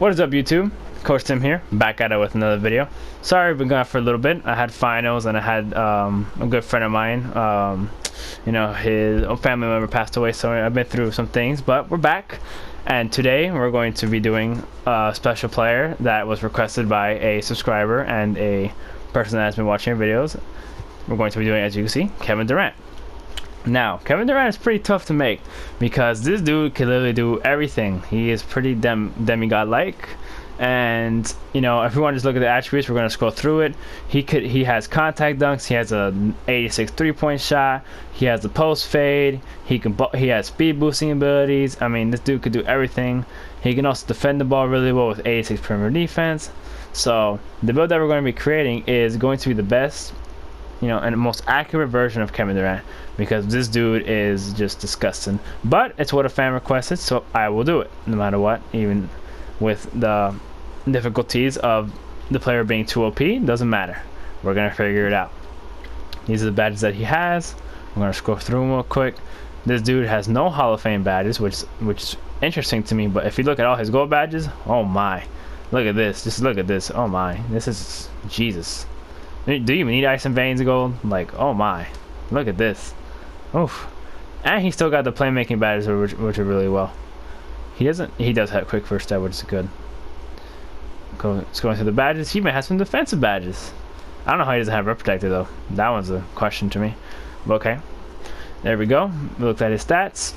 What is up, YouTube? Coach Tim here, back at it with another video. Sorry I've been gone for a little bit. I had finals and I had a good friend of mine, you know, his family member passed away, so I've been through some things, but we're back. And today we're going to be doing a special player that was requested by a subscriber and a person that has been watching our videos. We're going to be doing, as you can see, Kevin Durant. Now, Kevin Durant is pretty tough to make because this dude can literally do everything. He is pretty demigod-like, and you know, if we want to just look at the attributes, we're going to scroll through it. He has contact dunks. He has a 86 3-point shot. He has the post fade. He has speed boosting abilities. I mean, this dude could do everything. He can also defend the ball really well with 86 perimeter defense. So the build that we're going to be creating is going to be the best, you know, and the most accurate version of Kevin Durant, because this dude is just disgusting. But it's what a fan requested, so I will do it no matter what, even with the difficulties of the player being too OP. Doesn't matter, we're gonna figure it out. These are the badges that he has. I'm gonna scroll through them real quick. This dude has no Hall of Fame badges, which is interesting to me, but if you look at all his gold badges, oh my, look at this, just look at this, oh my, this is Jesus. Do you even need Ice and Veins gold? Like, oh my, look at this. Oof. And he still got the playmaking badges, which are really well. He does have quick first step, which is good. Let's go into the badges. He even has some defensive badges. I don't know how he doesn't have Rim Protector though. That one's a question to me. But okay, there we go. We looked at his stats.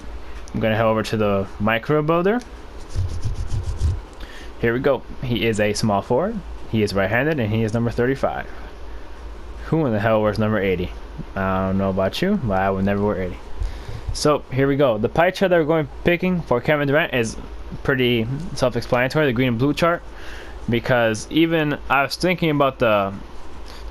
I'm gonna head over to the micro builder. Here we go. He is a small forward. He is right-handed, and he is number 35. Who in the hell wears number 80? I don't know about you, but I would never wear 80. So here we go. The pie chart that we're going picking for Kevin Durant is pretty self-explanatory, the green and blue chart, because even I was thinking about the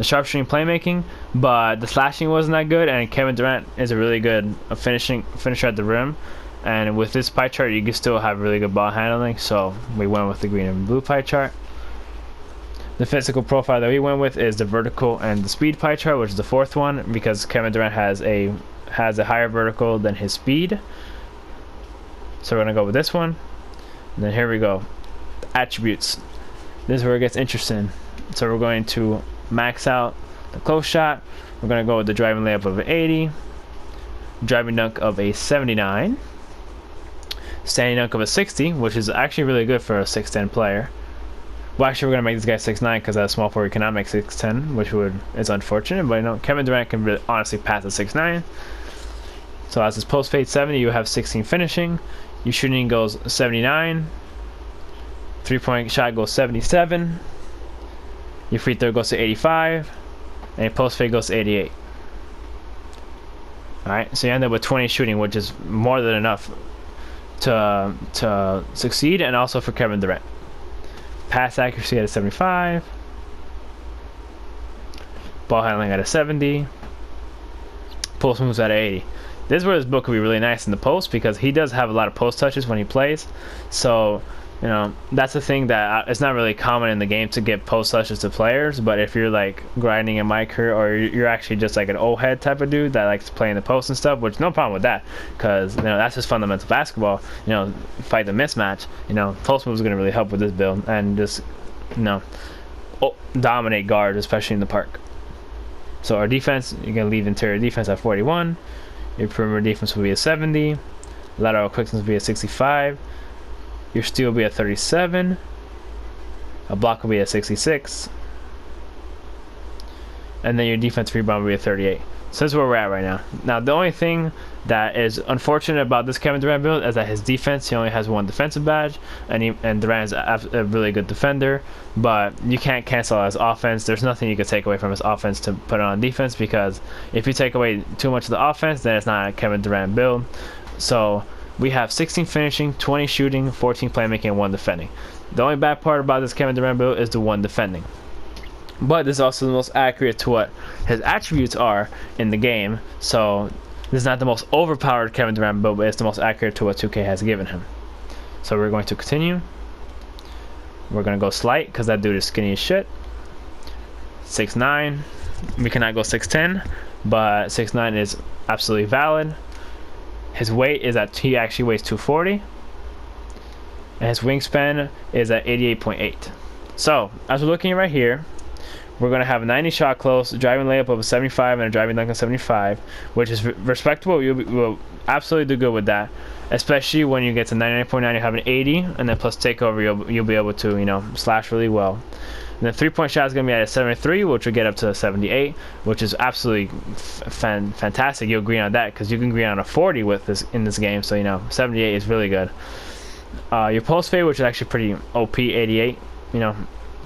sharpshooting playmaking, but the slashing wasn't that good, and Kevin Durant is a really good finisher at the rim, and with this pie chart you can still have really good ball handling, so we went with the green and blue pie chart. The physical profile that we went with is the vertical and the speed pie chart, which is the fourth one, because Kevin Durant has a higher vertical than his speed. So we're gonna go with this one. And then here we go, attributes. This is where it gets interesting. So we're going to max out the close shot. We're gonna go with the driving layup of an 80, driving dunk of a 79, standing dunk of a 60, which is actually really good for a 6'10" player. Well, actually, we're gonna make this guy 6'9" because as a small forward, we cannot make 6'10", which is unfortunate. But you know, Kevin Durant can really, honestly pass a 6'9". So as his post fade 70, you have 16 finishing. Your shooting goes 79. 3-point shot goes 77. Your free throw goes to 85, and your post fade goes to 88. All right, so you end up with 20 shooting, which is more than enough to succeed, and also for Kevin Durant. Pass accuracy at a 75, ball handling at a 70, post moves at a 80. This is where this build could be really nice in the post, because he does have a lot of post touches when he plays. So, you know, that's the thing that it's not really common in the game to get post touches to players. But if you're like grinding in my career, or you're actually just like an old head type of dude that likes to play in the post and stuff, which no problem with that, because you know that's just fundamental basketball. You know, fight the mismatch. You know, post moves are gonna really help with this build, and just, you know, dominate guards, especially in the park. So our defense, you're gonna leave interior defense at 41. Your perimeter defense will be a 70. Lateral quickness will be a 65. Your steal will be a 37. A block will be a 66. And then your defense rebound will be a 38. So this is where we're at right now. Now, the only thing that is unfortunate about this Kevin Durant build is that his defense, he only has one defensive badge, and Durant is a really good defender, but you can't cancel his offense. There's nothing you can take away from his offense to put on defense, because if you take away too much of the offense, then it's not a Kevin Durant build. So we have 16 finishing, 20 shooting, 14 playmaking, and 1 defending. The only bad part about this Kevin Durant build is the 1 defending. But this is also the most accurate to what his attributes are in the game. So this is not the most overpowered Kevin Durant build, but it's the most accurate to what 2K has given him. So we're going to continue. We're going to go slight, because that dude is skinny as shit. 6'9". We cannot go 6'10", but 6'9" is absolutely valid. His weight is he actually weighs 240. and his wingspan is at 88.8. So as we're looking right here, we're going to have a 90 shot close, driving layup of a 75, and a driving dunk of 75, which is respectable. You'll absolutely do good with that, especially when you get to 99.9. You have an 80, and then plus takeover, you'll be able to, you know, slash really well. And the 3-point shot is going to be at a 73, which will get up to a 78, which is absolutely fantastic. You'll agree on that because you can agree on a 40 with this in this game. So, you know, 78 is really good. Your post fade, which is actually pretty OP, 88. You know,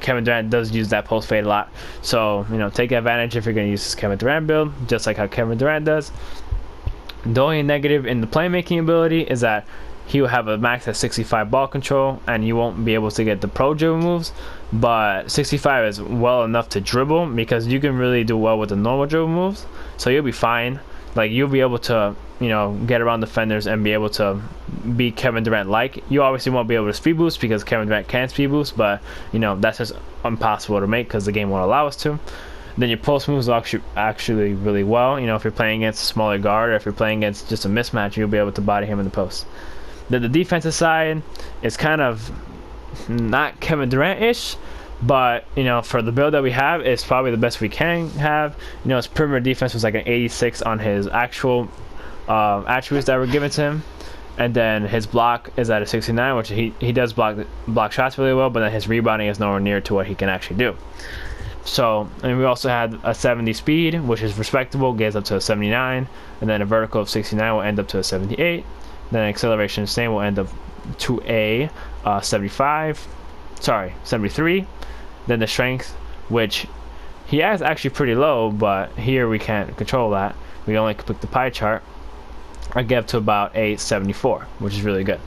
Kevin Durant does use that post fade a lot. So, you know, take advantage if you're going to use this Kevin Durant build, just like how Kevin Durant does. The only negative in the playmaking ability is that he will have a max at 65 ball control, and you won't be able to get the pro dribble moves, but 65 is well enough to dribble because you can really do well with the normal dribble moves, so you'll be fine. Like, you'll be able to, you know, get around defenders and be able to be Kevin Durant like. You obviously won't be able to speed boost because Kevin Durant can speed boost, but, you know, that's just impossible to make because the game won't allow us to. Then your post moves are actually really well. You know, if you're playing against a smaller guard or if you're playing against just a mismatch, you'll be able to body him in the post. Then the defensive side is kind of not Kevin Durant-ish, but, you know, for the build that we have, it's probably the best we can have. You know, his perimeter defense was like an 86 on his actual attributes that were given to him. And then his block is at a 69, which he does block shots really well, but then his rebounding is nowhere near to what he can actually do. So, and we also had a 70 speed, which is respectable, gets up to a 79, and then a vertical of 69 will end up to a 78. Then acceleration the same will end up to a 73. Then the strength, which he has actually pretty low, but here we can't control that. We only can pick the pie chart. I get up to about a 74, which is really good.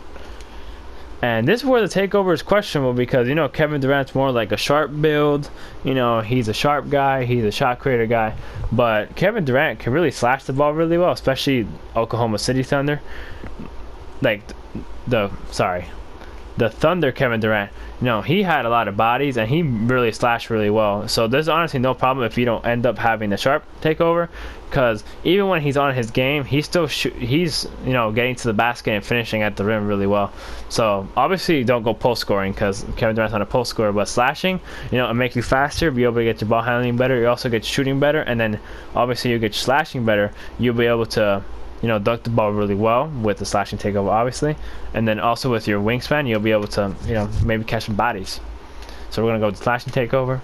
And this is where the takeover is questionable because, you know, Kevin Durant's more like a sharp build. You know, he's a sharp guy. He's a shot creator guy. But Kevin Durant can really slash the ball really well, especially Oklahoma City Thunder. Like, the Thunder Kevin Durant. You know, he had a lot of bodies and he really slashed really well. So there's honestly no problem if you don't end up having the sharp takeover, because even when he's on his game, he's you know, getting to the basket and finishing at the rim really well. So obviously don't go post scoring because Kevin Durant's not a post scorer, but slashing, you know, it make you faster, be able to get your ball handling better. You also get shooting better, and then obviously you get your slashing better. You'll be able to, you know, dunk the ball really well with the slashing takeover, obviously. And then also with your wingspan, you'll be able to, you know, maybe catch some bodies. So we're going to go with the slashing takeover.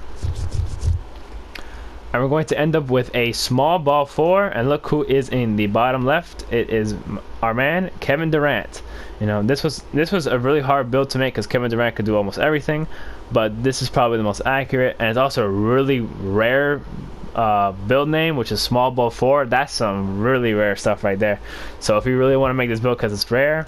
And we're going to end up with a small ball 4. And look who is in the bottom left. It is our man, Kevin Durant. You know, this was a really hard build to make because Kevin Durant could do almost everything. But this is probably the most accurate. And it's also a really rare build name, which is small ball 4. That's some really rare stuff right there. So if you really want to make this build because it's rare,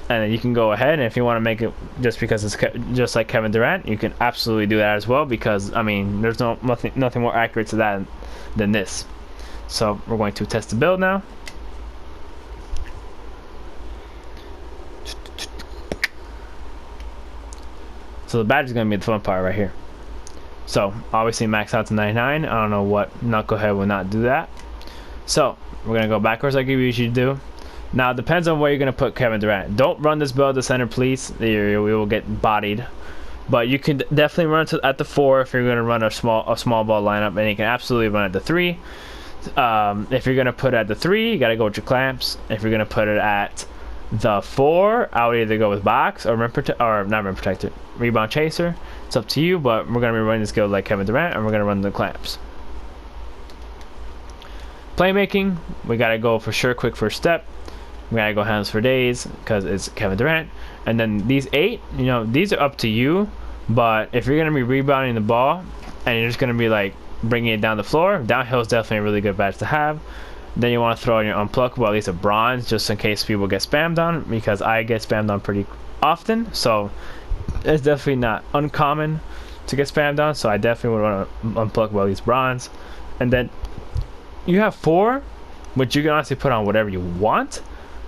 and you can go ahead, and if you want to make it just because it's just like Kevin Durant, you can absolutely do that as well, because I mean there's nothing more accurate to that than this. So we're going to test the build now. So the badge is going to be the fun part right here. So obviously max out to 99. I don't know what knucklehead will not do that. So we're going to go backwards like we usually do. Now it depends on where you're going to put Kevin Durant. Don't run this build to center, please. We will get bodied. But you can definitely run at the 4 if you're going to run a small ball lineup, and you can absolutely run at the 3. If you're going to put it at the 3, you got to go with your clamps. If you're going to put it at the 4, I would either go with box or not rim protector, rebound chaser. It's up to you, but we're going to be running this build like Kevin Durant, and we're going to run the clamps. Playmaking, we got to go for sure quick first step. We gotta go hands for days because it's Kevin Durant. And then these 8, you know, these are up to you. But if you're gonna be rebounding the ball and you're just gonna be like bringing it down the floor, downhill is definitely a really good badge to have. Then you want to throw in your unpluckable, at least a bronze, just in case people get spammed on, because I get spammed on pretty often. So it's definitely not uncommon to get spammed on. So I definitely would want to unpluckable, at least bronze. And then you have 4, which you can honestly put on whatever you want.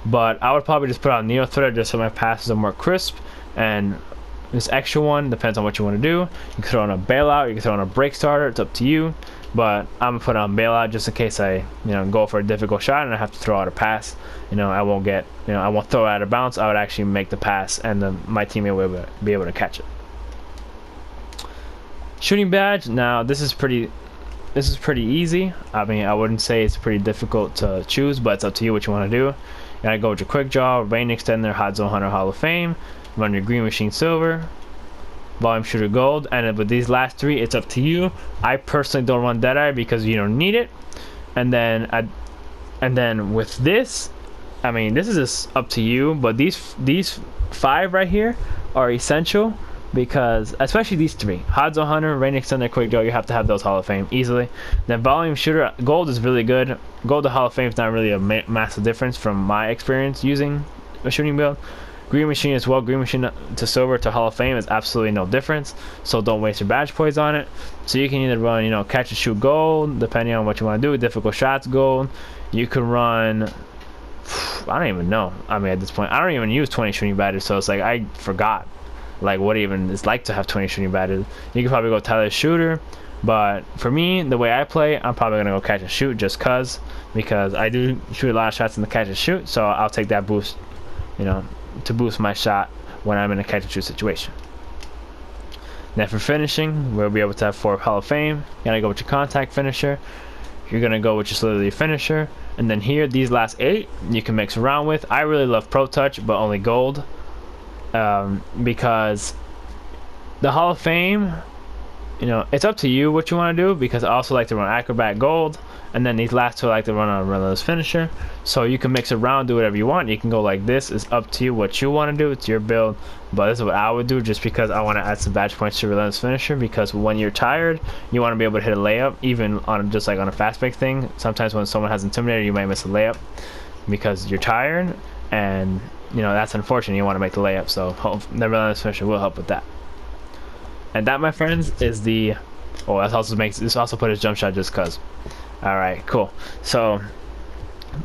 But I would probably just put on Neo Threader just so my passes are more crisp, and this extra one depends on what you want to do. You can throw on a bailout, you can throw on a break starter, it's up to you. But I'm gonna put on bailout just in case I, go for a difficult shot and I have to throw out a pass. I won't get, I won't throw it out of bounds. I would actually make the pass, and then my teammate will be able to catch it. Shooting badge. Now this is pretty easy. I mean, I wouldn't say it's pretty difficult to choose, but it's up to you what you want to do. You gotta go with your quick draw, range extender, hot zone hunter, Hall of Fame. Run your green machine silver, volume shooter gold, and with these last three, it's up to you. I personally don't run Deadeye because you don't need it. And then with this, I mean, this is just up to you. But these 5 right here are essential, because especially these 3: hot zone hunter, range extender, quick draw. You have to have those Hall of Fame easily. Then volume shooter gold is really good. Gold to Hall of Fame is not really a massive difference from my experience using a shooting build. Green machine as well. Green machine to silver to Hall of Fame is absolutely no difference, so don't waste your badge points on it. So you can either run, catch and shoot gold, depending on what you want to do. Difficult shots gold. You can run, I don't even know. I mean, at this point, I don't even use 20 shooting badges, so it's like I forgot like what even it's like to have 20 shooting badges. You can probably go Tyler Shooter, but for me, the way I play, I'm probably gonna go catch and shoot just because I do shoot a lot of shots in the catch and shoot, so I'll take that boost, to boost my shot when I'm in a catch and shoot situation. Then for finishing, we'll be able to have 4 Hall of Fame. You gotta go with your contact finisher. You're gonna go with just literally finisher, and then here, these last 8 you can mix around with. I really love Pro Touch, but only gold, because the Hall of Fame, it's up to you what you want to do, because I also like to run Acrobat Gold, and then these last 2 I like to run on a Relentless Finisher. So you can mix around, do whatever you want. You can go like this. It's up to you what you want to do. It's your build, but this is what I would do, just because I want to add some badge points to Relentless Finisher, because when you're tired, you want to be able to hit a layup, even on just like on a fast break thing. Sometimes when someone has Intimidator, you might miss a layup because you're tired, and that's unfortunate. You want to make the layup, so the Relentless Finisher will help with that. And that, my friends, is the this also put his jump shot just cuz. Alright, cool. So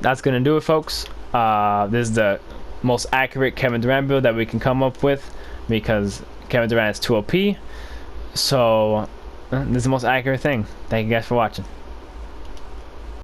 that's gonna do it, folks. This is the most accurate Kevin Durant build that we can come up with, because Kevin Durant is too OP. So this is the most accurate thing. Thank you guys for watching.